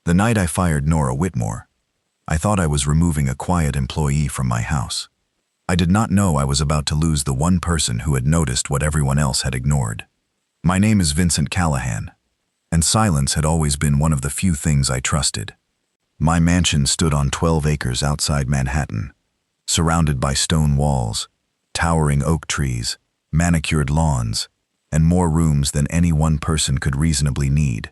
The night I fired Nora Whitmore, I thought I was removing a quiet employee from my house. I did not know I was about to lose the one person who had noticed what everyone else had ignored. My name is Vincent Callahan, and silence had always been one of the few things I trusted. My mansion stood on 12 acres outside Manhattan, surrounded by stone walls, towering oak trees, manicured lawns, and more rooms than any one person could reasonably need.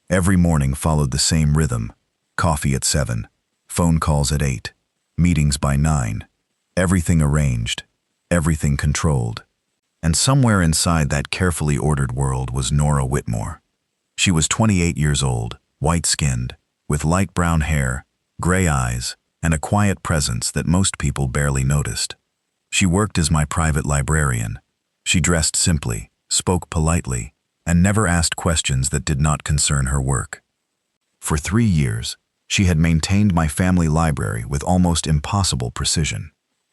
Every morning followed the same rhythm: coffee at 7, phone calls at 8, meetings by 9. Everything arranged, everything controlled. And somewhere inside that carefully ordered world was Nora Whitmore. She was 28 years old, white-skinned, with light brown hair, gray eyes, and a quiet presence that most people barely noticed. She worked as my private librarian. She dressed simply, spoke politely, and never asked questions that did not concern her work. For 3 years, she had maintained my family library with almost impossible precision.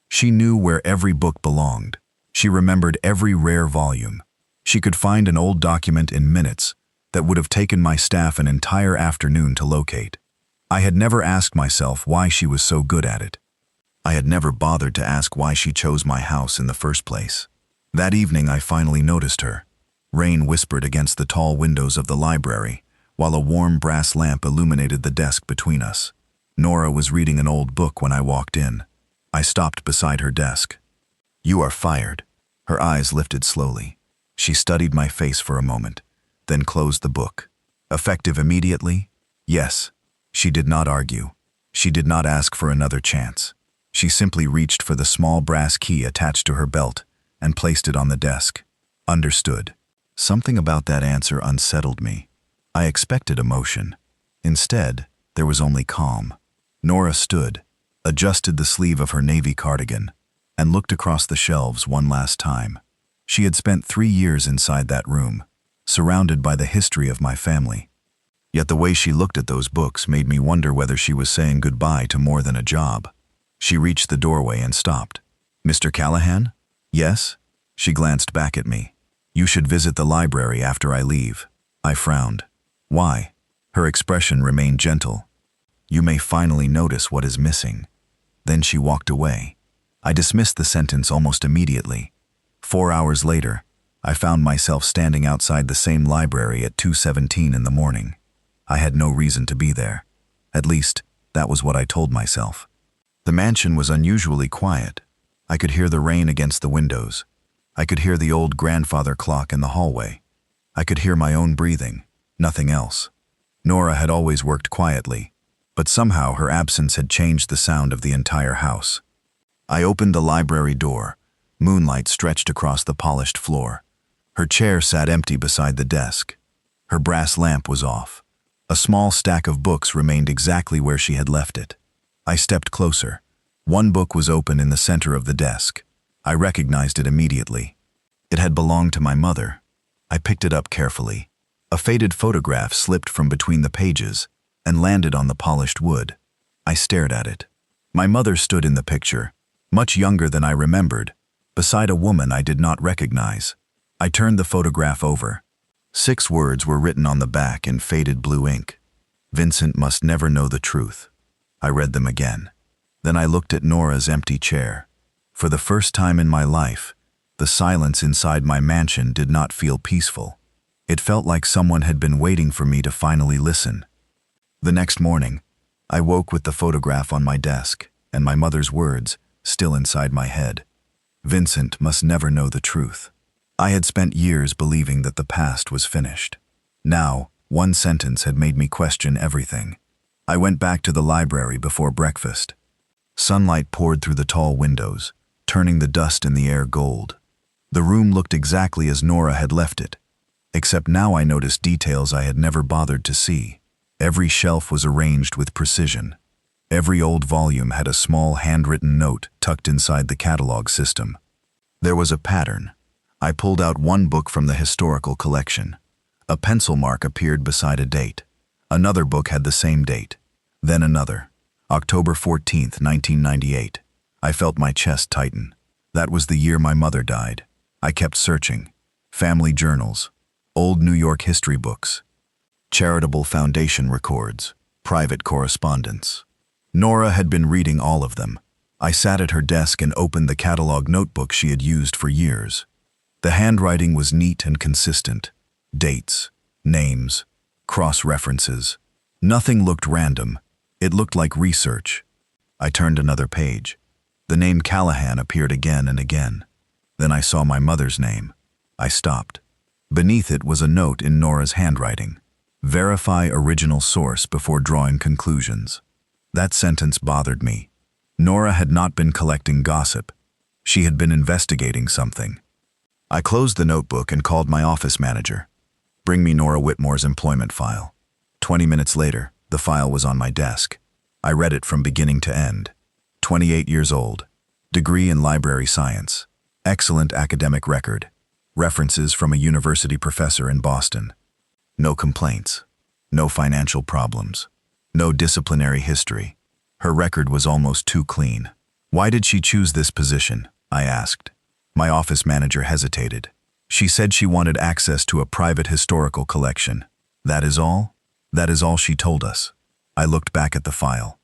She knew where every book belonged. She remembered every rare volume. She could find an old document in minutes that would have taken my staff an entire afternoon to locate. I had never asked myself why she was so good at it. I had never bothered to ask why she chose my house in the first place. That evening I finally noticed her. Rain whispered against the tall windows of the library, while a warm brass lamp illuminated the desk between us. Nora was reading an old book when I walked in. I stopped beside her desk. "You are fired." Her eyes lifted slowly. She studied my face for a moment, then closed the book. "Effective immediately?" "Yes." She did not argue. She did not ask for another chance. She simply reached for the small brass key attached to her belt and placed it on the desk. "Understood." Something about that answer unsettled me. I expected emotion. Instead, there was only calm. Nora stood, adjusted the sleeve of her navy cardigan, and looked across the shelves one last time. She had spent 3 years inside that room, surrounded by the history of my family. Yet the way she looked at those books made me wonder whether she was saying goodbye to more than a job. She reached the doorway and stopped. "Mr. Callahan?" "Yes?" She glanced back at me. "You should visit the library after I leave." I frowned. "Why?" Her expression remained gentle. "You may finally notice what is missing." Then she walked away. I dismissed the sentence almost immediately. 4 hours later, I found myself standing outside the same library at 2:17 in the morning. I had no reason to be there. At least, that was what I told myself. The mansion was unusually quiet. I could hear the rain against the windows. I could hear the old grandfather clock in the hallway. I could hear my own breathing, nothing else. Nora had always worked quietly, but somehow her absence had changed the sound of the entire house. I opened the library door. Moonlight stretched across the polished floor. Her chair sat empty beside the desk. Her brass lamp was off. A small stack of books remained exactly where she had left it. I stepped closer. One book was open in the center of the desk. I recognized it immediately. It had belonged to my mother. I picked it up carefully. A faded photograph slipped from between the pages and landed on the polished wood. I stared at it. My mother stood in the picture, much younger than I remembered, beside a woman I did not recognize. I turned the photograph over. 6 words were written on the back in faded blue ink. "Vincent must never know the truth." I read them again. Then I looked at Nora's empty chair. For the first time in my life, the silence inside my mansion did not feel peaceful. It felt like someone had been waiting for me to finally listen. The next morning, I woke with the photograph on my desk and my mother's words still inside my head. Vincent must never know the truth. I had spent years believing that the past was finished. Now, one sentence had made me question everything. I went back to the library before breakfast. Sunlight poured through the tall windows, turning the dust in the air gold. The room looked exactly as Nora had left it, except now I noticed details I had never bothered to see. Every shelf was arranged with precision. Every old volume had a small handwritten note tucked inside the catalog system. There was a pattern. I pulled out one book from the historical collection. A pencil mark appeared beside a date. Another book had the same date. Then another. October 14th, 1998. I felt my chest tighten. That was the year my mother died. I kept searching. Family journals, old New York history books, charitable foundation records, private correspondence. Nora had been reading all of them. I sat at her desk and opened the catalog notebook she had used for years. The handwriting was neat and consistent. Dates, names, cross-references. Nothing looked random. It looked like research. I turned another page. The name Callahan appeared again and again. Then I saw my mother's name. I stopped. Beneath it was a note in Nora's handwriting. Verify original source before drawing conclusions. That sentence bothered me. Nora had not been collecting gossip. She had been investigating something. I closed the notebook and called my office manager. Bring me Nora Whitmore's employment file. 20 minutes later, the file was on my desk. I read it from beginning to end. 28 years old. Degree in library science. Excellent academic record. References from a university professor in Boston. No complaints. No financial problems. No disciplinary history. Her record was almost too clean. Why did she choose this position? I asked. My office manager hesitated. She said she wanted access to a private historical collection. That is all? That is all she told us. I looked back at the file.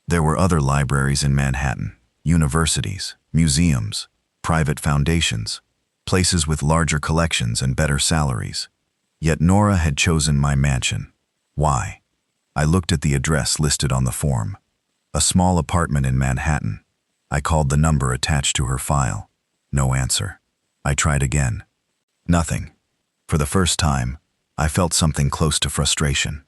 There were other libraries in Manhattan, universities, museums, private foundations, places with larger collections and better salaries. Yet Nora had chosen my mansion. Why? I looked at the address listed on the form. A small apartment in Manhattan. I called the number attached to her file. No answer. I tried again. Nothing. For the first time, I felt something close to frustration.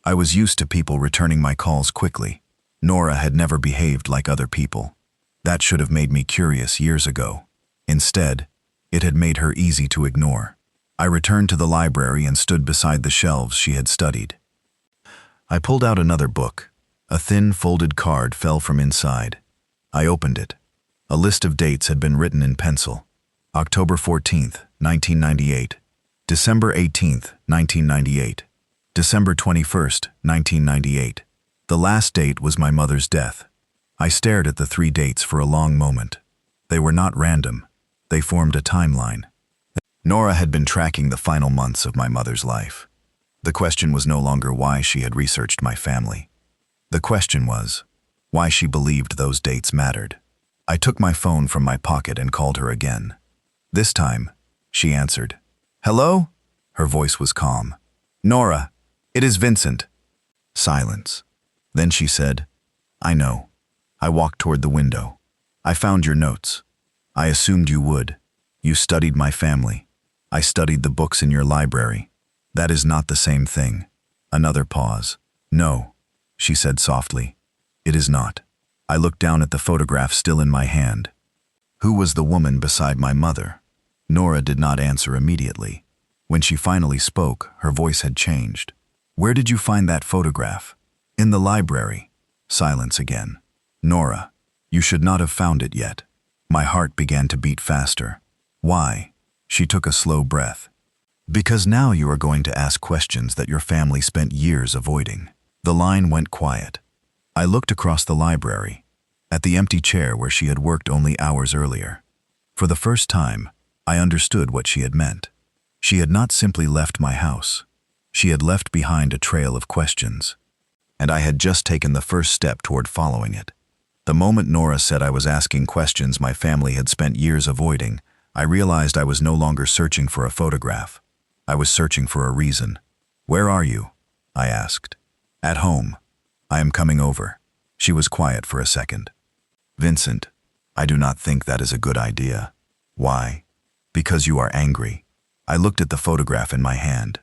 I was used to people returning my calls quickly. Nora had never behaved like other people. That should have made me curious years ago. Instead, it had made her easy to ignore. I returned to the library and stood beside the shelves she had studied. I pulled out another book. A thin, folded card fell from inside. I opened it. A list of dates had been written in pencil. October 14th, 1998. December 18th, 1998. December 21st, 1998. The last date was my mother's death. I stared at the 3 dates for a long moment. They were not random. They formed a timeline. Nora had been tracking the final months of my mother's life. The question was no longer why she had researched my family. The question was why she believed those dates mattered. I took my phone from my pocket and called her again. This time, she answered. Hello? Her voice was calm. Nora, it is Vincent. Silence. Then she said, I know. I walked toward the window. I found your notes. I assumed you would. You studied my family. I studied the books in your library. That is not the same thing. Another pause. No, she said softly. It is not. I looked down at the photograph still in my hand. Who was the woman beside my mother? Nora did not answer immediately. When she finally spoke, her voice had changed. Where did you find that photograph? In the library. Silence again. Nora, you should not have found it yet. My heart began to beat faster. Why? She took a slow breath. Because now you are going to ask questions that your family spent years avoiding. The line went quiet. I looked across the library, at the empty chair where she had worked only hours earlier. For the first time, I understood what she had meant. She had not simply left my house. She had left behind a trail of questions. And I had just taken the first step toward following it. The moment Nora said I was asking questions my family had spent years avoiding, I realized I was no longer searching for a photograph. I was searching for a reason. Where are you? I asked. At home. I am coming over. She was quiet for a second. Vincent, I do not think that is a good idea. Why? Because you are angry. I looked at the photograph in my hand.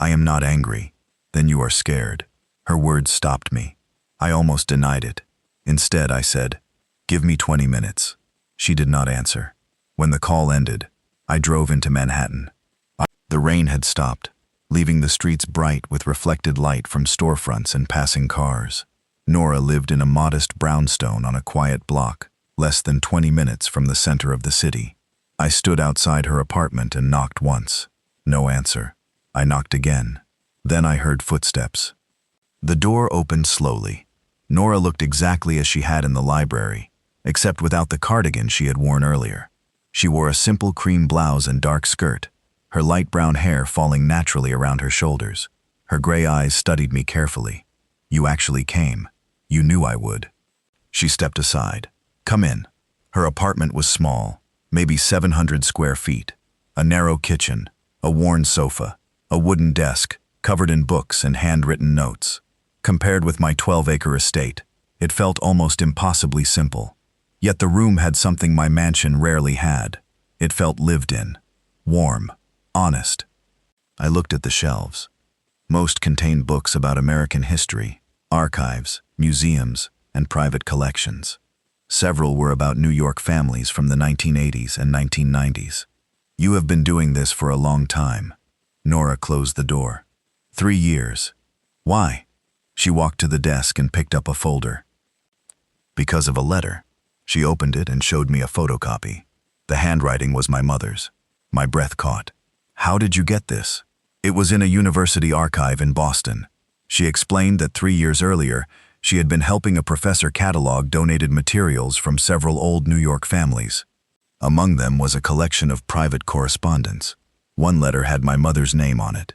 I am not angry. Then you are scared. Her words stopped me. I almost denied it. Instead, I said, give me 20 minutes. She did not answer. When the call ended, I drove into Manhattan. The rain had stopped, leaving the streets bright with reflected light from storefronts and passing cars. Nora lived in a modest brownstone on a quiet block, less than 20 minutes from the center of the city. I stood outside her apartment and knocked once. No answer. I knocked again. Then I heard footsteps. The door opened slowly. Nora looked exactly as she had in the library, except without the cardigan she had worn earlier. She wore a simple cream blouse and dark skirt, her light brown hair falling naturally around her shoulders. Her gray eyes studied me carefully. You actually came. You knew I would." She stepped aside. "Come in." Her apartment was small, maybe 700 square feet. A narrow kitchen, a worn sofa, a wooden desk covered in books and handwritten notes. Compared with my 12-acre estate, it felt almost impossibly simple. Yet the room had something my mansion rarely had. It felt lived in, warm, honest. I looked at the shelves. Most contained books about American history, archives, museums, and private collections. Several were about New York families from the 1980s and 1990s. "You have been doing this for a long time." Nora closed the door. 3 years. "Why?" She walked to the desk and picked up a folder. "Because of a letter." She opened it and showed me a photocopy. The handwriting was my mother's. My breath caught. "How did you get this?" "It was in a university archive in Boston." She explained that 3 years earlier, she had been helping a professor catalog donated materials from several old New York families. Among them was a collection of private correspondence. One letter had my mother's name on it.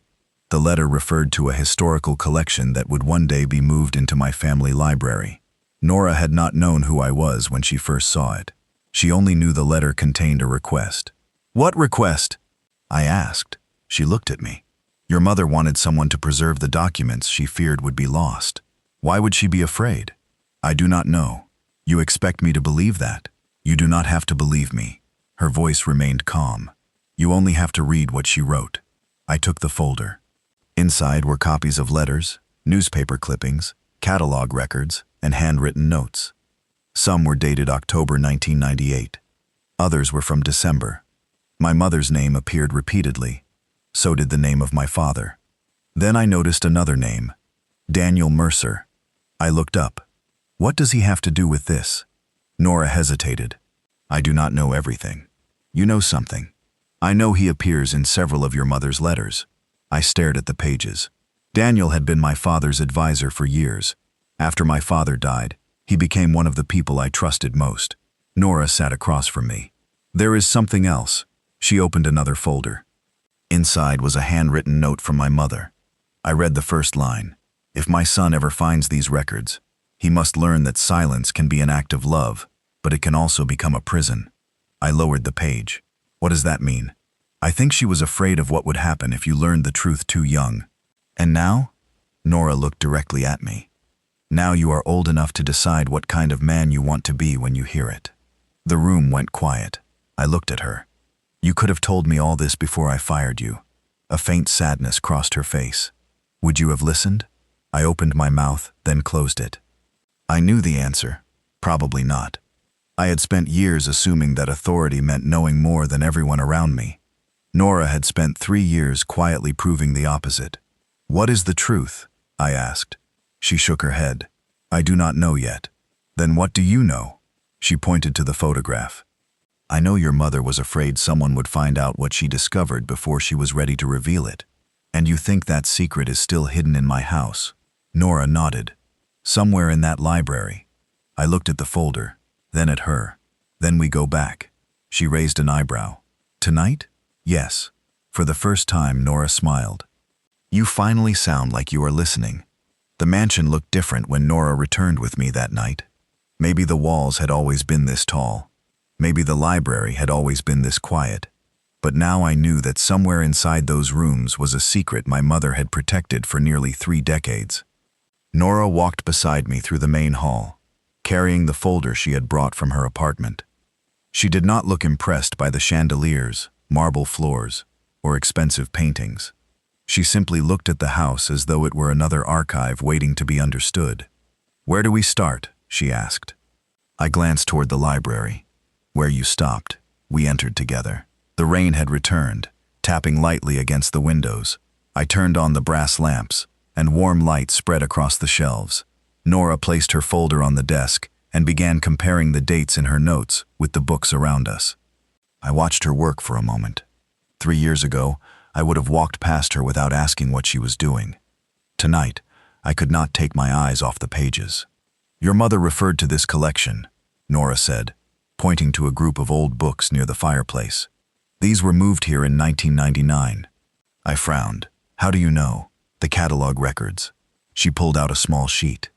The letter referred to a historical collection that would one day be moved into my family library. Nora had not known who I was when she first saw it. She only knew the letter contained a request. "What request?" I asked. She looked at me. "Your mother wanted someone to preserve the documents she feared would be lost." "Why would she be afraid?" "I do not know." "You expect me to believe that?" "You do not have to believe me." Her voice remained calm. "You only have to read what she wrote." I took the folder. Inside were copies of letters, newspaper clippings, catalog records, and handwritten notes. Some were dated October 1998. Others were from December. My mother's name appeared repeatedly. So did the name of my father. Then I noticed another name, Daniel Mercer. I looked up. "What does he have to do with this?" Nora hesitated. "I do not know everything." "You know something." "I know he appears in several of your mother's letters." I stared at the pages. Daniel had been my father's advisor for years. After my father died, he became one of the people I trusted most. Nora sat across from me. "There is something else." She opened another folder. Inside was a handwritten note from my mother. I read the first line. "If my son ever finds these records, he must learn that silence can be an act of love, but it can also become a prison." I lowered the page. "What does that mean?" "I think she was afraid of what would happen if you learned the truth too young." "And now?" Nora looked directly at me. "Now you are old enough to decide what kind of man you want to be when you hear it." The room went quiet. I looked at her. "You could have told me all this before I fired you." A faint sadness crossed her face. "Would you have listened?" I opened my mouth, then closed it. I knew the answer. Probably not. I had spent years assuming that authority meant knowing more than everyone around me. Nora had spent 3 years quietly proving the opposite. "What is the truth?" I asked. She shook her head. "I do not know yet." "Then what do you know?" She pointed to the photograph. "I know your mother was afraid someone would find out what she discovered before she was ready to reveal it. And you think that secret is still hidden in my house?" Nora nodded. "Somewhere in that library." I looked at the folder, then at her. "Then we go back." She raised an eyebrow. "Tonight?" "Yes." For the first time, Nora smiled. "You finally sound like you are listening." The mansion looked different when Nora returned with me that night. Maybe the walls had always been this tall. Maybe the library had always been this quiet. But now I knew that somewhere inside those rooms was a secret my mother had protected for nearly 3 decades. Nora walked beside me through the main hall, carrying the folder she had brought from her apartment. She did not look impressed by the chandeliers, marble floors, or expensive paintings. She simply looked at the house as though it were another archive waiting to be understood. "Where do we start?" she asked. I glanced toward the library. "Where you stopped." We entered together. The rain had returned, tapping lightly against the windows. I turned on the brass lamps, and warm light spread across the shelves. Nora placed her folder on the desk and began comparing the dates in her notes with the books around us. I watched her work for a moment. 3 years ago, I would have walked past her without asking what she was doing. Tonight, I could not take my eyes off the pages. "Your mother referred to this collection," Nora said, pointing to a group of old books near the fireplace. "These were moved here in 1999. I frowned. "How do you know?" "The catalog records." She pulled out a small sheet.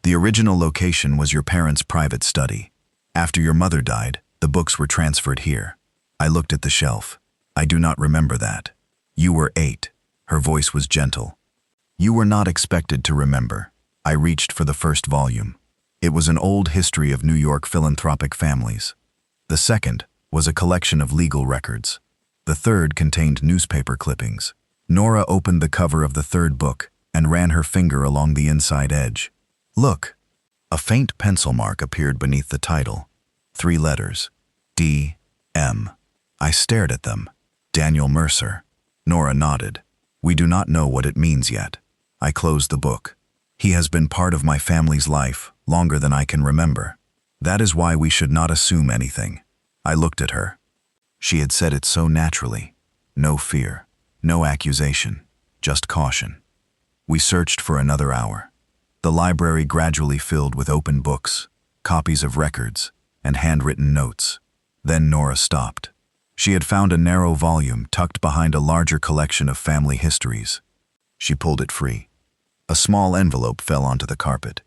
The original location was your parents' private study. After your mother died, the books were transferred here. I looked at the shelf. I do not remember that. You were 8. Her voice was gentle. You were not expected to remember. I reached for the first volume. It was an old history of New York philanthropic families. The second was a collection of legal records. The third contained newspaper clippings. Nora opened the cover of the third book and ran her finger along the inside edge. Look! A faint pencil mark appeared beneath the title. 3 letters. D.M. I stared at them. Daniel Mercer. Nora nodded. We do not know what it means yet. I closed the book. He has been part of my family's life longer than I can remember. That is why we should not assume anything. I looked at her. She had said it so naturally. No fear, no accusation, just caution. We searched for another hour. The library gradually filled with open books, copies of records, and handwritten notes. Then Nora stopped. She had found a narrow volume tucked behind a larger collection of family histories. She pulled it free. A small envelope fell onto the carpet.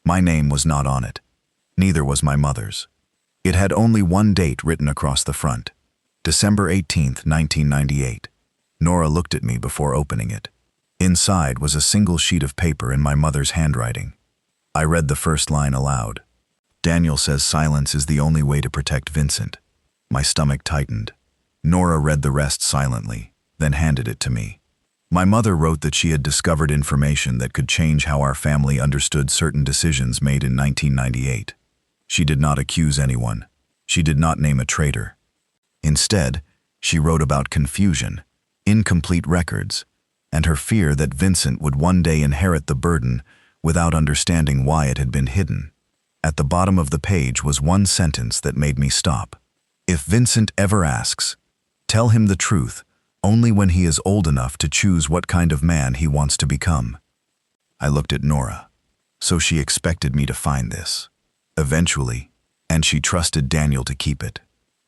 My name was not on it. Neither was my mother's. It had only one date written across the front. December 18th, 1998. Nora looked at me before opening it. Inside was a single sheet of paper in my mother's handwriting. I read the first line aloud. Daniel says silence is the only way to protect Vincent. My stomach tightened. Nora read the rest silently, then handed it to me. My mother wrote that she had discovered information that could change how our family understood certain decisions made in 1998. She did not accuse anyone. She did not name a traitor. Instead, she wrote about confusion, incomplete records, and her fear that Vincent would one day inherit the burden without understanding why it had been hidden. At the bottom of the page was one sentence that made me stop. If Vincent ever asks, tell him the truth only when he is old enough to choose what kind of man he wants to become. I looked at Nora. So she expected me to find this. Eventually, and she trusted Daniel to keep it.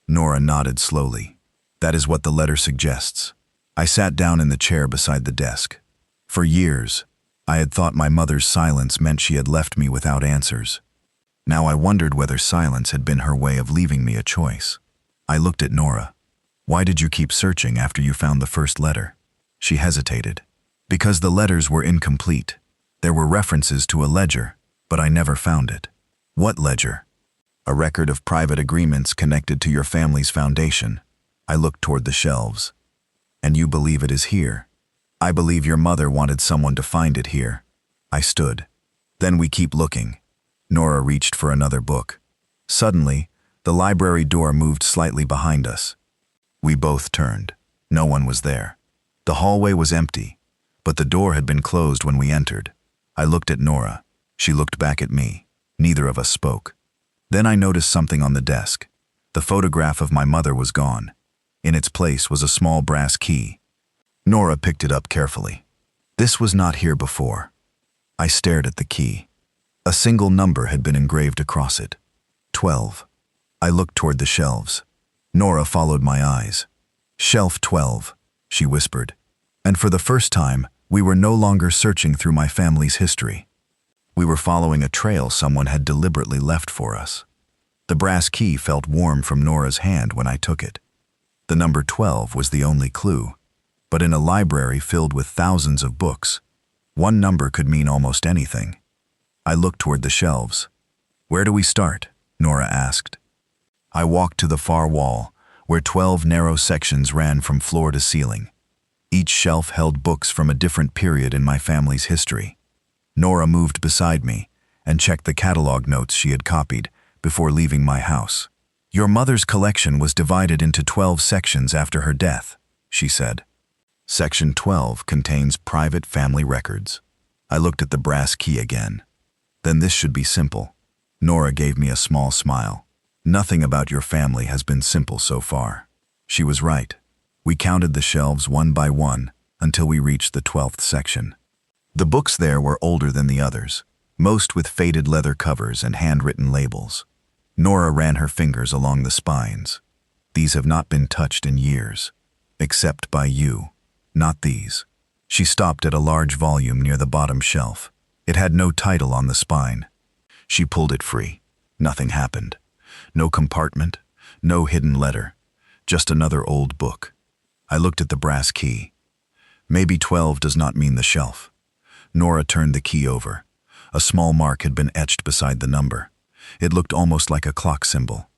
Nora nodded slowly. That is what the letter suggests. I sat down in the chair beside the desk. For years, I had thought my mother's silence meant she had left me without answers. Now I wondered whether silence had been her way of leaving me a choice. I looked at Nora. Why did you keep searching after you found the first letter? She hesitated. Because the letters were incomplete. There were references to a ledger, but I never found it. What ledger? A record of private agreements connected to your family's foundation. I looked toward the shelves. And you believe it is here? I believe your mother wanted someone to find it here. I stood. Then we keep looking. Nora reached for another book. Suddenly, the library door moved slightly behind us. We both turned. No one was there. The hallway was empty, but the door had been closed when we entered. I looked at Nora. She looked back at me. Neither of us spoke. Then I noticed something on the desk. The photograph of my mother was gone. In its place was a small brass key. Nora picked it up carefully. This was not here before. I stared at the key. A single number had been engraved across it. 12. I looked toward the shelves. Nora followed my eyes. Shelf 12, she whispered. And for the first time, we were no longer searching through my family's history. We were following a trail someone had deliberately left for us. The brass key felt warm from Nora's hand when I took it. The number 12 was the only clue. But in a library filled with thousands of books, one number could mean almost anything. I looked toward the shelves. Where do we start? Nora asked. I walked to the far wall, where 12 narrow sections ran from floor to ceiling. Each shelf held books from a different period in my family's history. Nora moved beside me and checked the catalog notes she had copied before leaving my house. Your mother's collection was divided into 12 sections after her death, she said. Section 12 contains private family records. I looked at the brass key again. Then this should be simple. Nora gave me a small smile. Nothing about your family has been simple so far. She was right. We counted the shelves one by one until we reached the 12th section. The books there were older than the others, most with faded leather covers and handwritten labels. Nora ran her fingers along the spines. These have not been touched in years, except by you, not these. She stopped at a large volume near the bottom shelf. It had no title on the spine. She pulled it free. Nothing happened. No compartment, no hidden letter. Just another old book. I looked at the brass key. Maybe 12 does not mean the shelf. Nora turned the key over. A small mark had been etched beside the number. It looked almost like a clock symbol.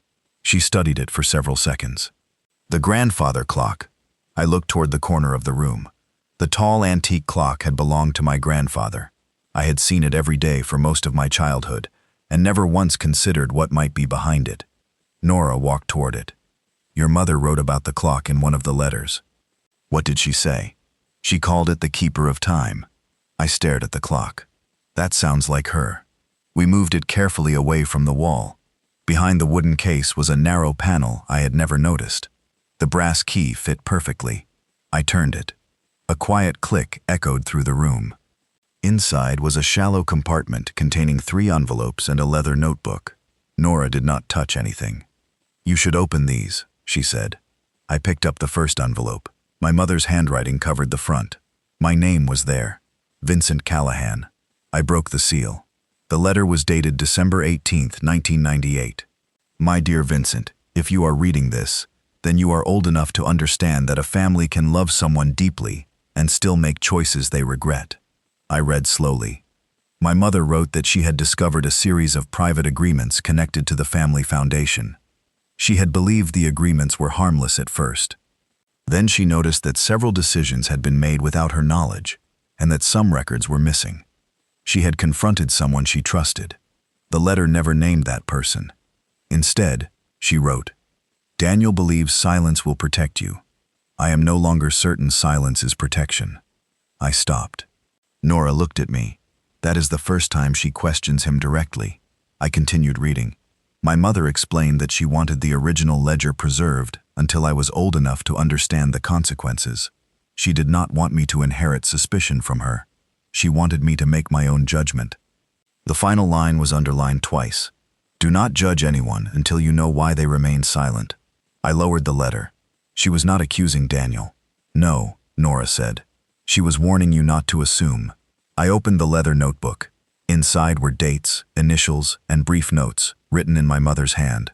She studied it for several seconds. The grandfather clock. I looked toward the corner of the room. The tall antique clock had belonged to my grandfather. I had seen it every day for most of my childhood, and never once considered what might be behind it. Nora walked toward it. Your mother wrote about the clock in one of the letters. What did she say? She called it the keeper of time. I stared at the clock. That sounds like her. We moved it carefully away from the wall. Behind the wooden case was a narrow panel I had never noticed. The brass key fit perfectly. I turned it. A quiet click echoed through the room. Inside was a shallow compartment containing 3 envelopes and a leather notebook. Nora did not touch anything. You should open these, she said. I picked up the first envelope. My mother's handwriting covered the front. My name was there. Vincent Callahan. I broke the seal. The letter was dated December 18th, 1998. My dear Vincent, if you are reading this, then you are old enough to understand that a family can love someone deeply and still make choices they regret. I read slowly. My mother wrote that she had discovered a series of private agreements connected to the family foundation. She had believed the agreements were harmless at first. Then she noticed that several decisions had been made without her knowledge, and that some records were missing. She had confronted someone she trusted. The letter never named that person. Instead, she wrote, Daniel believes silence will protect you. I am no longer certain silence is protection. I stopped. Nora looked at me. That is the first time she questions him directly. I continued reading. My mother explained that she wanted the original ledger preserved until I was old enough to understand the consequences. She did not want me to inherit suspicion from her. She wanted me to make my own judgment. The final line was underlined twice. Do not judge anyone until you know why they remain silent. I lowered the letter. She was not accusing Daniel. No, Nora said. She was warning you not to assume. I opened the leather notebook. Inside were dates, initials, and brief notes, written in my mother's hand.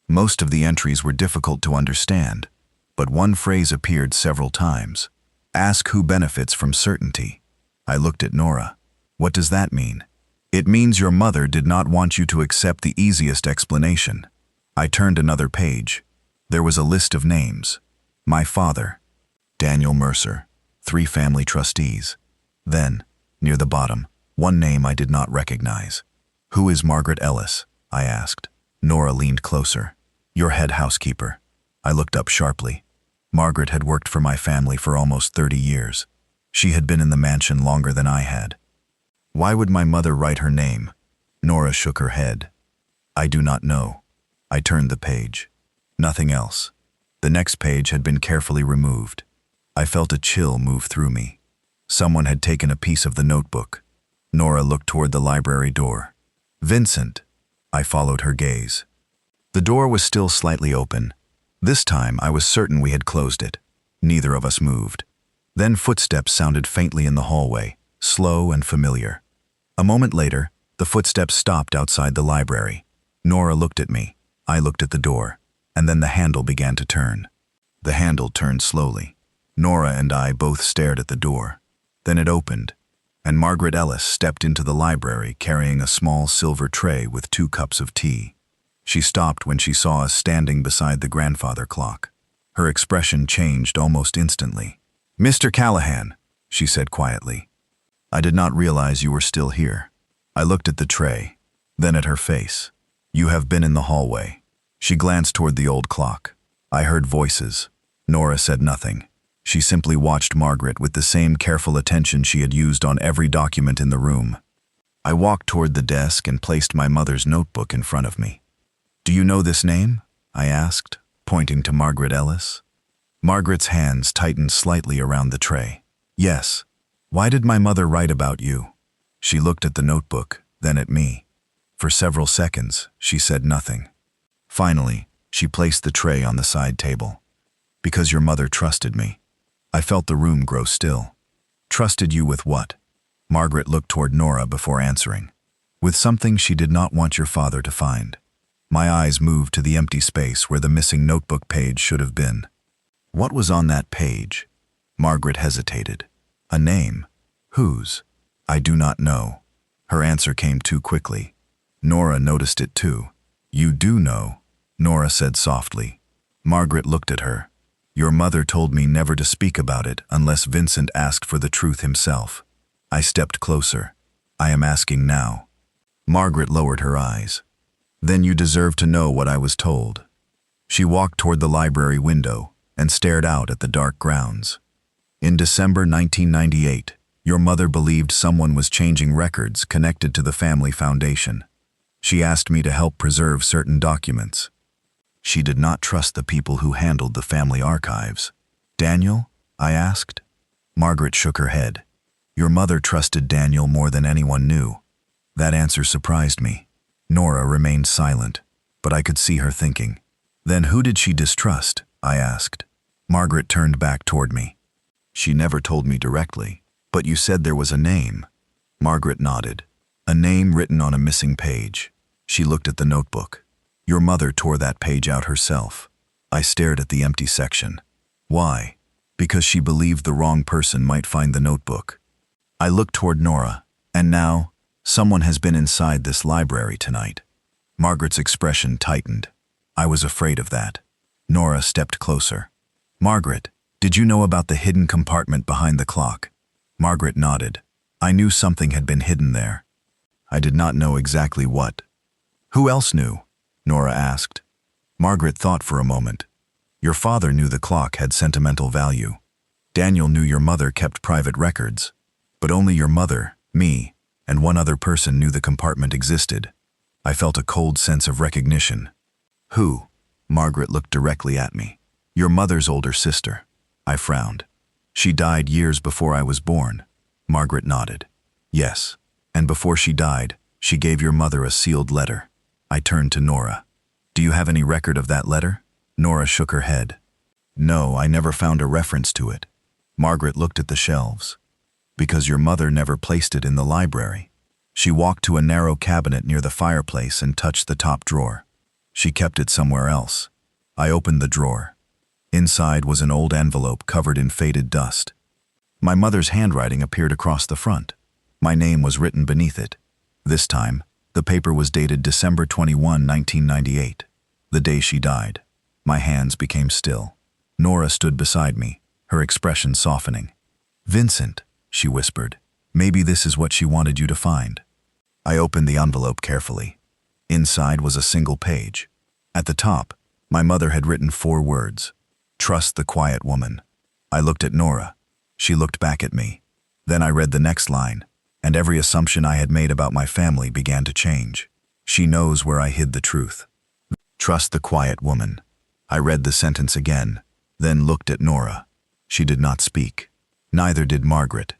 Most of the entries were difficult to understand, but one phrase appeared several times. Ask who benefits from certainty. I looked at Nora. What does that mean? It means your mother did not want you to accept the easiest explanation. I turned another page. There was a list of names. My father, Daniel Mercer, 3 family trustees. Then, near the bottom, one name I did not recognize. Who is Margaret Ellis? I asked. Nora leaned closer. Your head housekeeper. I looked up sharply. Margaret had worked for my family for almost 30 years. She had been in the mansion longer than I had. Why would my mother write her name? Nora shook her head. I do not know. I turned the page. Nothing else. The next page had been carefully removed. I felt a chill move through me. Someone had taken a piece of the notebook. Nora looked toward the library door. Vincent. I followed her gaze. The door was still slightly open. This time I was certain we had closed it. Neither of us moved. Then footsteps sounded faintly in the hallway, slow and familiar. A moment later, the footsteps stopped outside the library. Nora looked at me. I looked at the door, and then the handle began to turn. The handle turned slowly. Nora and I both stared at the door. Then it opened, and Margaret Ellis stepped into the library carrying a small silver tray with 2 cups of tea. She stopped when she saw us standing beside the grandfather clock. Her expression changed almost instantly. Mr. Callahan, she said quietly. I did not realize you were still here. I looked at the tray, then at her face. You have been in the hallway. She glanced toward the old clock. I heard voices. Nora said nothing. She simply watched Margaret with the same careful attention she had used on every document in the room. I walked toward the desk and placed my mother's notebook in front of me. Do you know this name? I asked, pointing to Margaret Ellis. Margaret's hands tightened slightly around the tray. Yes. Why did my mother write about you? She looked at the notebook, then at me. For several seconds, she said nothing. Finally, she placed the tray on the side table. Because your mother trusted me. I felt the room grow still. Trusted you with what? Margaret looked toward Nora before answering. With something she did not want your father to find. My eyes moved to the empty space where the missing notebook page should have been. What was on that page? Margaret hesitated. A name. Whose? I do not know. Her answer came too quickly. Nora noticed it too. You do know, Nora said softly. Margaret looked at her. Your mother told me never to speak about it unless Vincent asked for the truth himself. I stepped closer. I am asking now. Margaret lowered her eyes. Then you deserve to know what I was told. She walked toward the library window and stared out at the dark grounds. In December 1998, your mother believed someone was changing records connected to the family foundation. She asked me to help preserve certain documents. She did not trust the people who handled the family archives. Daniel? I asked. Margaret shook her head. Your mother trusted Daniel more than anyone knew. That answer surprised me. Nora remained silent, but I could see her thinking. Then who did she distrust? I asked. Margaret turned back toward me. She never told me directly, but you said there was a name. Margaret nodded. A name written on a missing page. She looked at the notebook. Your mother tore that page out herself. I stared at the empty section. Why? Because she believed the wrong person might find the notebook. I looked toward Nora, and now, someone has been inside this library tonight. Margaret's expression tightened. I was afraid of that. Nora stepped closer. Margaret, did you know about the hidden compartment behind the clock? Margaret nodded. I knew something had been hidden there. I did not know exactly what. Who else knew? Nora asked. Margaret thought for a moment. Your father knew the clock had sentimental value. Daniel knew your mother kept private records. But only your mother, me, and one other person knew the compartment existed. I felt a cold sense of recognition. Who? Margaret looked directly at me. Your mother's older sister. I frowned. She died years before I was born. Margaret nodded. Yes, and before she died, she gave your mother a sealed letter. I turned to Nora. Do you have any record of that letter? Nora shook her head. No, I never found a reference to it. Margaret looked at the shelves. Because your mother never placed it in the library. She walked to a narrow cabinet near the fireplace and touched the top drawer. She kept it somewhere else. I opened the drawer. Inside was an old envelope covered in faded dust. My mother's handwriting appeared across the front. My name was written beneath it. This time, the paper was dated December 21, 1998, the day she died. My hands became still. Nora stood beside me, her expression softening. Vincent, she whispered. Maybe this is what she wanted you to find. I opened the envelope carefully. Inside was a single page. At the top, my mother had written 4 words. Trust the quiet woman. I looked at Nora. She looked back at me. Then I read the next line, and every assumption I had made about my family began to change. She knows where I hid the truth. Trust the quiet woman. I read the sentence again, then looked at Nora. She did not speak. Neither did Margaret.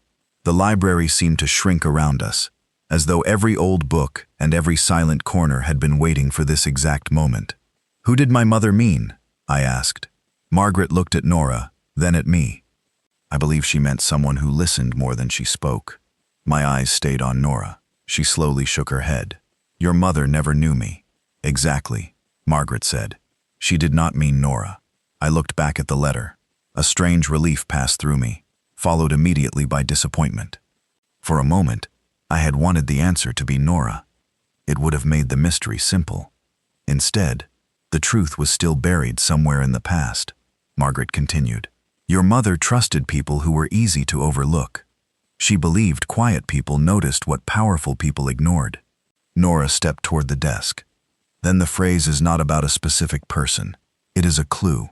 The library seemed to shrink around us, as though every old book and every silent corner had been waiting for this exact moment. Who did my mother mean? I asked. Margaret looked at Nora, then at me. I believe she meant someone who listened more than she spoke. My eyes stayed on Nora. She slowly shook her head. Your mother never knew me. Exactly, Margaret said. She did not mean Nora. I looked back at the letter. A strange relief passed through me, followed immediately by disappointment. For a moment, I had wanted the answer to be Nora. It would have made the mystery simple. Instead, the truth was still buried somewhere in the past. Margaret continued. Your mother trusted people who were easy to overlook. She believed quiet people noticed what powerful people ignored. Nora stepped toward the desk. Then the phrase is not about a specific person. It is a clue.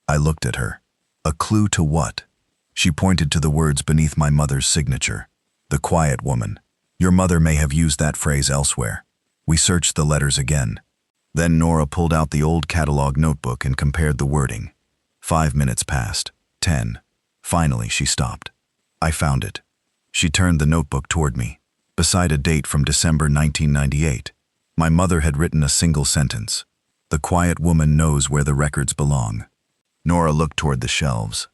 I looked at her. A clue to what? She pointed to the words beneath my mother's signature. The quiet woman. Your mother may have used that phrase elsewhere. We searched the letters again. Then Nora pulled out the old catalog notebook and compared the wording. 5 minutes passed. 10. Finally, she stopped. I found it. She turned the notebook toward me. Beside a date from December 1998, my mother had written a single sentence. The quiet woman knows where the records belong. Nora looked toward the shelves.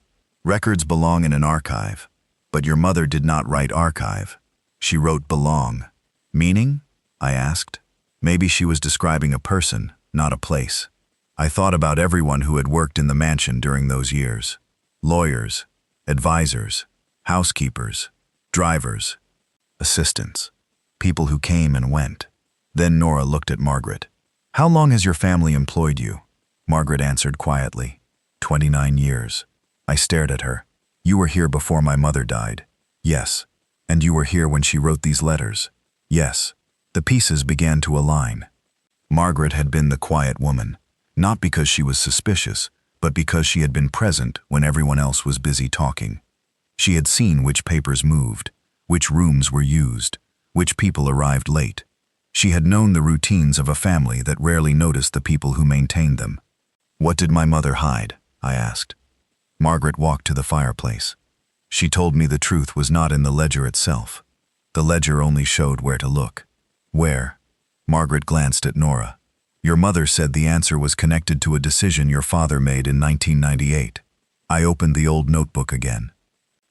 Records belong in an archive, but your mother did not write archive. She wrote belong. Meaning? I asked. Maybe she was describing a person, not a place. I thought about everyone who had worked in the mansion during those years. Lawyers, advisors, housekeepers, drivers, assistants, people who came and went. Then Nora looked at Margaret. How long has your family employed you? Margaret answered quietly. 29 years. I stared at her. You were here before my mother died. Yes. And you were here when she wrote these letters. Yes. The pieces began to align. Margaret had been the quiet woman, not because she was suspicious, but because she had been present when everyone else was busy talking. She had seen which papers moved, which rooms were used, which people arrived late. She had known the routines of a family that rarely noticed the people who maintained them. What did my mother hide? I asked. Margaret walked to the fireplace. She told me the truth was not in the ledger itself. The ledger only showed where to look. Where? Margaret glanced at Nora. Your mother said the answer was connected to a decision your father made in 1998. I opened the old notebook again.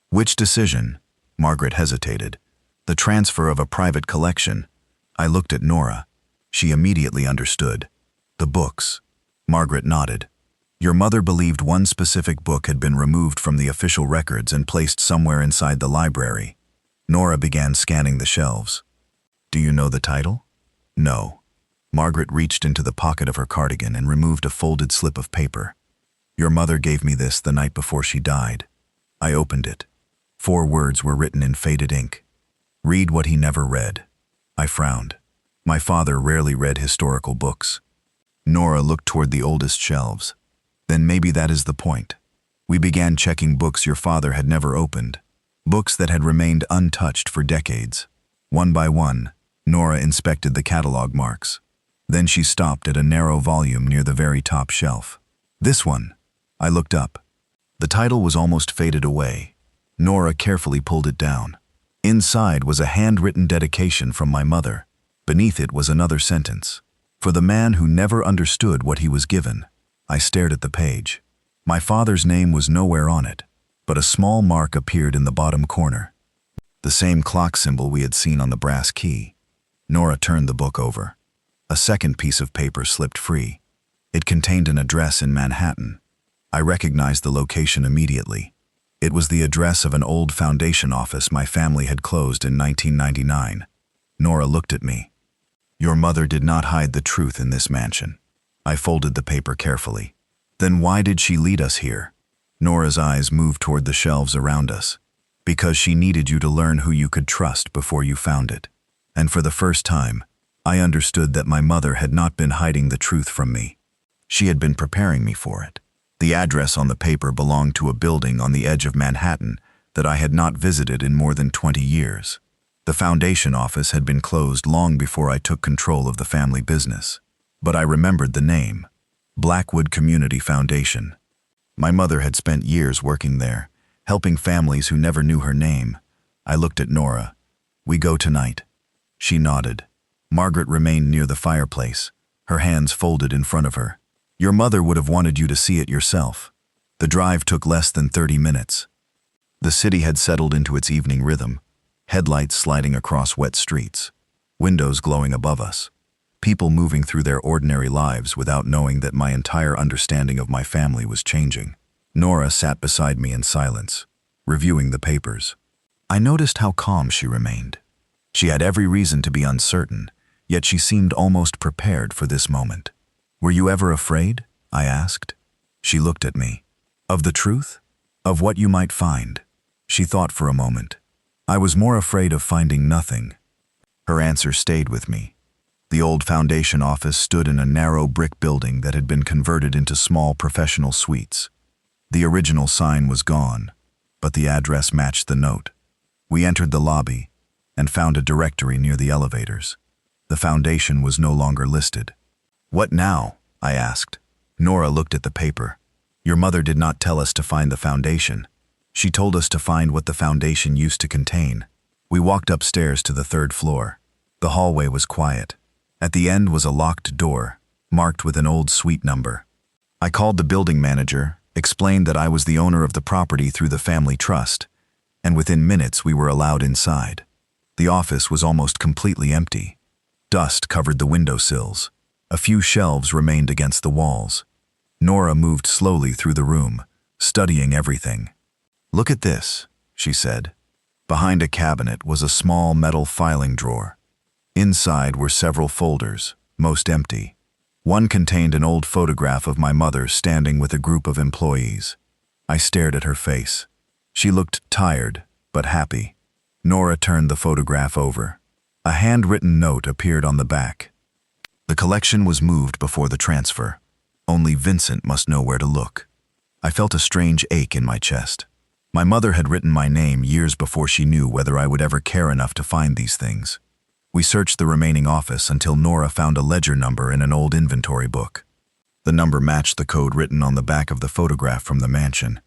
Which decision? Margaret hesitated. The transfer of a private collection. I looked at Nora. She immediately understood. The books. Margaret nodded. Your mother believed one specific book had been removed from the official records and placed somewhere inside the library. Nora began scanning the shelves. Do you know the title? No. Margaret reached into the pocket of her cardigan and removed a folded slip of paper. Your mother gave me this the night before she died. I opened it. 4 words were written in faded ink. Read what he never read. I frowned. My father rarely read historical books. Nora looked toward the oldest shelves. Then maybe that is the point. We began checking books your father had never opened, books that had remained untouched for decades. One by one, Nora inspected the catalog marks. Then she stopped at a narrow volume near the very top shelf. This one. I looked up. The title was almost faded away. Nora carefully pulled it down. Inside was a handwritten dedication from my mother. Beneath it was another sentence. For the man who never understood what he was given. I stared at the page. My father's name was nowhere on it, but a small mark appeared in the bottom corner. The same clock symbol we had seen on the brass key. Nora turned the book over. A second piece of paper slipped free. It contained an address in Manhattan. I recognized the location immediately. It was the address of an old foundation office my family had closed in 1999. Nora looked at me. Your mother did not hide the truth in this mansion. I folded the paper carefully. Then why did she lead us here? Nora's eyes moved toward the shelves around us. Because she needed you to learn who you could trust before you found it. And for the first time, I understood that my mother had not been hiding the truth from me. She had been preparing me for it. The address on the paper belonged to a building on the edge of Manhattan that I had not visited in more than 20 years. The foundation office had been closed long before I took control of the family business. But I remembered the name, Blackwood Community Foundation. My mother had spent years working there, helping families who never knew her name. I looked at Nora. We go tonight. She nodded. Margaret remained near the fireplace, her hands folded in front of her. Your mother would have wanted you to see it yourself. The drive took less than 30 minutes. The city had settled into its evening rhythm, headlights sliding across wet streets, windows glowing above us. People moving through their ordinary lives without knowing that my entire understanding of my family was changing. Nora sat beside me in silence, reviewing the papers. I noticed how calm she remained. She had every reason to be uncertain, yet she seemed almost prepared for this moment. Were you ever afraid? I asked. She looked at me. Of the truth? Of what you might find? She thought for a moment. I was more afraid of finding nothing. Her answer stayed with me. The old foundation office stood in a narrow brick building that had been converted into small professional suites. The original sign was gone, but the address matched the note. We entered the lobby and found a directory near the elevators. The foundation was no longer listed. What now? I asked. Nora looked at the paper. Your mother did not tell us to find the foundation. She told us to find what the foundation used to contain. We walked upstairs to the 3rd floor. The hallway was quiet. At the end was a locked door, marked with an old suite number. I called the building manager, explained that I was the owner of the property through the family trust, and within minutes we were allowed inside. The office was almost completely empty. Dust covered the windowsills. A few shelves remained against the walls. Nora moved slowly through the room, studying everything. "Look at this," she said. Behind a cabinet was a small metal filing drawer. Inside were several folders, most empty. One contained an old photograph of my mother standing with a group of employees. I stared at her face. She looked tired, but happy. Nora turned the photograph over. A handwritten note appeared on the back. "The collection was moved before the transfer. Only Vincent must know where to look." I felt a strange ache in my chest. My mother had written my name years before she knew whether I would ever care enough to find these things. We searched the remaining office until Nora found a ledger number in an old inventory book. The number matched the code written on the back of the photograph from the mansion.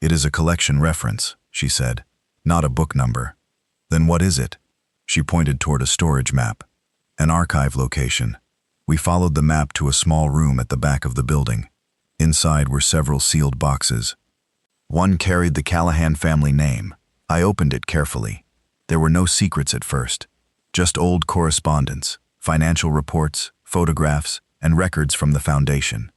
"It is a collection reference," she said, "not a book number." "Then what is it?" She pointed toward a storage map. "An archive location." We followed the map to a small room at the back of the building. Inside were several sealed boxes. One carried the Callahan family name. I opened it carefully. There were no secrets at first, just old correspondence, financial reports, photographs, and records from the foundation.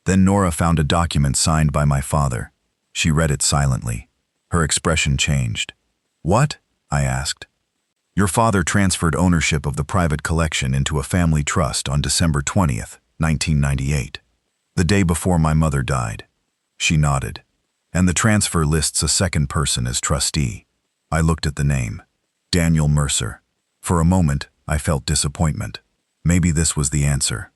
Then Nora found a document signed by my father. She read it silently. Her expression changed. "What?" I asked. "Your father transferred ownership of the private collection into a family trust on December 20th, 1998, the day before my mother died." She nodded. "And the transfer lists a second person as trustee." I looked at the name. Daniel Mercer. For a moment, I felt disappointment. Maybe this was the answer.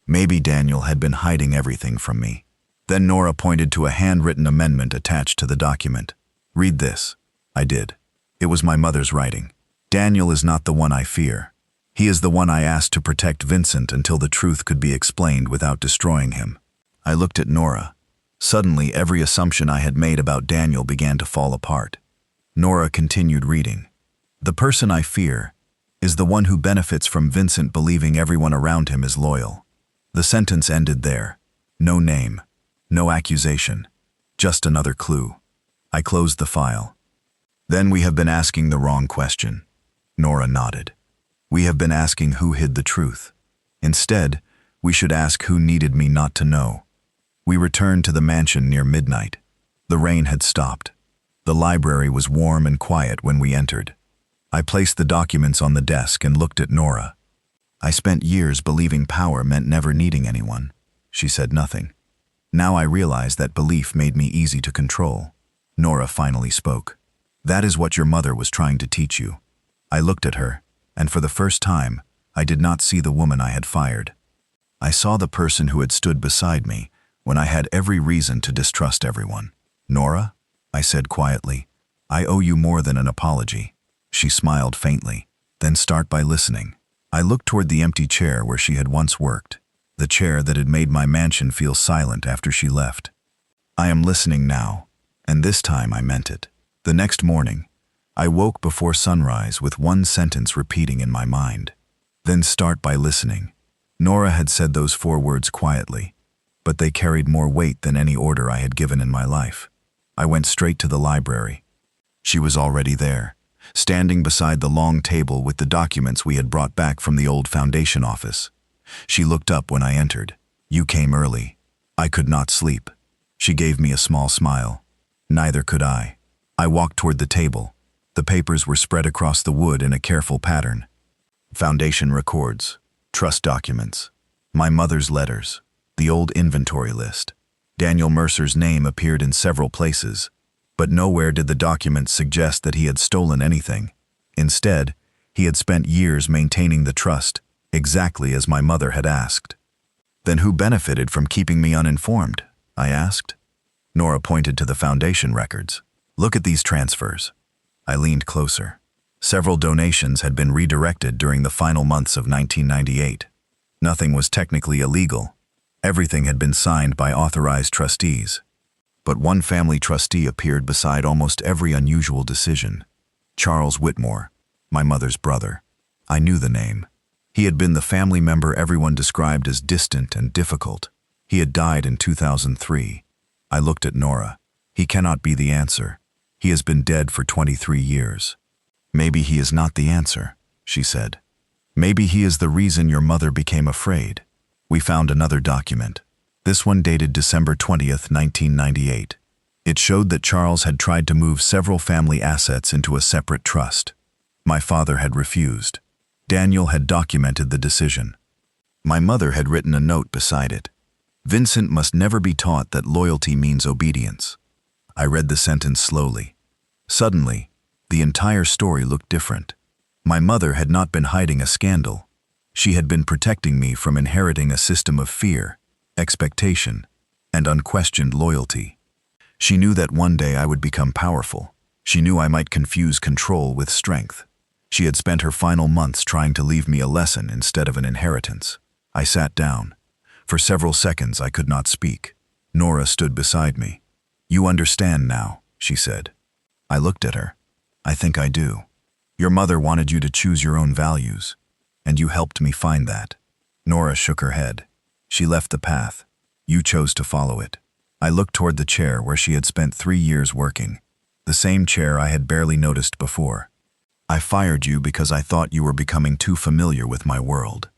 Maybe Daniel had been hiding everything from me. Then Nora pointed to a handwritten amendment attached to the document. "Read this." I did. It was my mother's writing. "Daniel is not the one I fear. He is the one I asked to protect Vincent until the truth could be explained without destroying him." I looked at Nora. Suddenly, every assumption I had made about Daniel began to fall apart. Nora continued reading. "The person I fear is the one who benefits from Vincent believing everyone around him is loyal." The sentence ended there. No name, no accusation, just another clue. I closed the file. "Then we have been asking the wrong question." Nora nodded. "We have been asking who hid the truth. Instead, we should ask who needed me not to know." We returned to the mansion near midnight. The rain had stopped. The library was warm and quiet when we entered. I placed the documents on the desk and looked at Nora. "I spent years believing power meant never needing anyone." She said nothing. Now I realized that belief made me easy to control. Nora finally spoke. "That is what your mother was trying to teach you." I looked at her, and for the first time, I did not see the woman I had fired. I saw the person who had stood beside me when I had every reason to distrust everyone. "Nora," I said quietly, "I owe you more than an apology." She smiled faintly. "Then start by listening." I looked toward the empty chair where she had once worked, the chair that had made my mansion feel silent after she left. "I am listening now," and this time I meant it. The next morning, I woke before sunrise with one sentence repeating in my mind. "Then start by listening." Nora had said those 4 words quietly, but they carried more weight than any order I had given in my life. I went straight to the library. She was already there, standing beside the long table with the documents we had brought back from the old foundation office. She looked up when I entered. "You came early." I could not sleep. She gave me a small smile. Neither could I. I walked toward the table. The papers were spread across the wood in a careful pattern. Foundation records, trust documents, my mother's letters, the old inventory list. Daniel Mercer's name appeared in several places, but nowhere did the documents suggest that he had stolen anything. Instead, he had spent years maintaining the trust, exactly as my mother had asked. "Then who benefited from keeping me uninformed?" I asked. Nora pointed to the foundation records. "Look at these transfers." I leaned closer. Several donations had been redirected during the final months of 1998. Nothing was technically illegal. Everything had been signed by authorized trustees. But one family trustee appeared beside almost every unusual decision. Charles Whitmore, my mother's brother. I knew the name. He had been the family member everyone described as distant and difficult. He had died in 2003. I looked at Nora. "He cannot be the answer. He has been dead for 23 years. Maybe he is not the answer, she said. Maybe he is the reason your mother became afraid. We found another document. This one dated December 20th, 1998. It showed that Charles had tried to move several family assets into a separate trust. My father had refused. Daniel had documented the decision. My mother had written a note beside it. Vincent must never be taught that loyalty means obedience. I read the sentence slowly. Suddenly, the entire story looked different. My mother had not been hiding a scandal. She had been protecting me from inheriting a system of fear, expectation, and unquestioned loyalty. She knew that one day I would become powerful. She knew I might confuse control with strength. She had spent her final months trying to leave me a lesson instead of an inheritance. I sat down. For several seconds I could not speak. Nora stood beside me. "You understand now," she said. I looked at her. "I think I do. Your mother wanted you to choose your own values, and you helped me find that." Nora shook her head. "She left the path. You chose to follow it." I looked toward the chair where she had spent 3 years working, the same chair I had barely noticed before. "I fired you because I thought you were becoming too familiar with my world."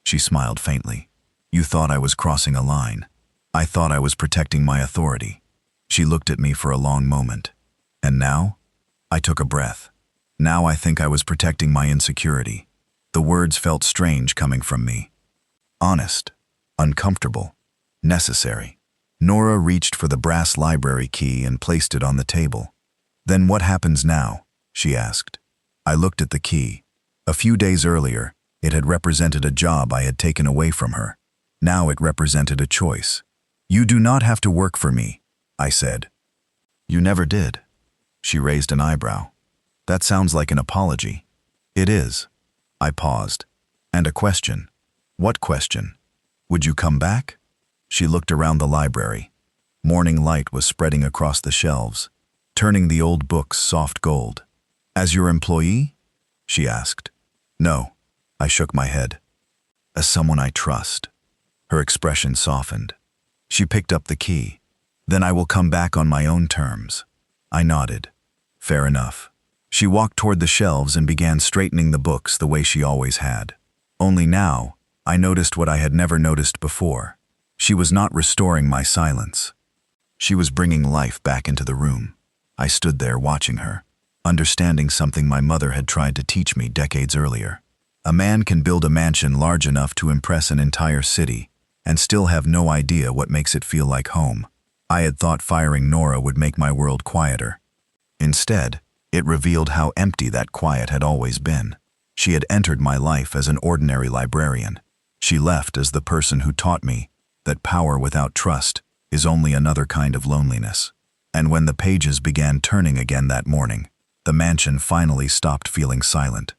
She smiled faintly. "You thought I was crossing a line. I thought I was protecting my authority." She looked at me for a long moment. "And now?" I took a breath. "Now I think I was protecting my insecurity." The words felt strange coming from me. Honest, uncomfortable, necessary. Nora reached for the brass library key and placed it on the table. "Then what happens now?" she asked. I looked at the key. A few days earlier, it had represented a job I had taken away from her. Now it represented a choice. "You do not have to work for me," I said. "You never did." She raised an eyebrow. "That sounds like an apology." "It is." I paused. "And a question." "What question?" "Would you come back?" She looked around the library. Morning light was spreading across the shelves, turning the old books soft gold. "As your employee?" she asked. "No." I shook my head. "As someone I trust." Her expression softened. She picked up the key. "Then I will come back on my own terms." I nodded. "Fair enough." She walked toward the shelves and began straightening the books the way she always had. Only now, I noticed what I had never noticed before. She was not restoring my silence. She was bringing life back into the room. I stood there watching her, understanding something my mother had tried to teach me decades earlier. A man can build a mansion large enough to impress an entire city and still have no idea what makes it feel like home. I had thought firing Nora would make my world quieter. Instead, it revealed how empty that quiet had always been. She had entered my life as an ordinary librarian. She left as the person who taught me that power without trust is only another kind of loneliness. And when the pages began turning again that morning, the mansion finally stopped feeling silent.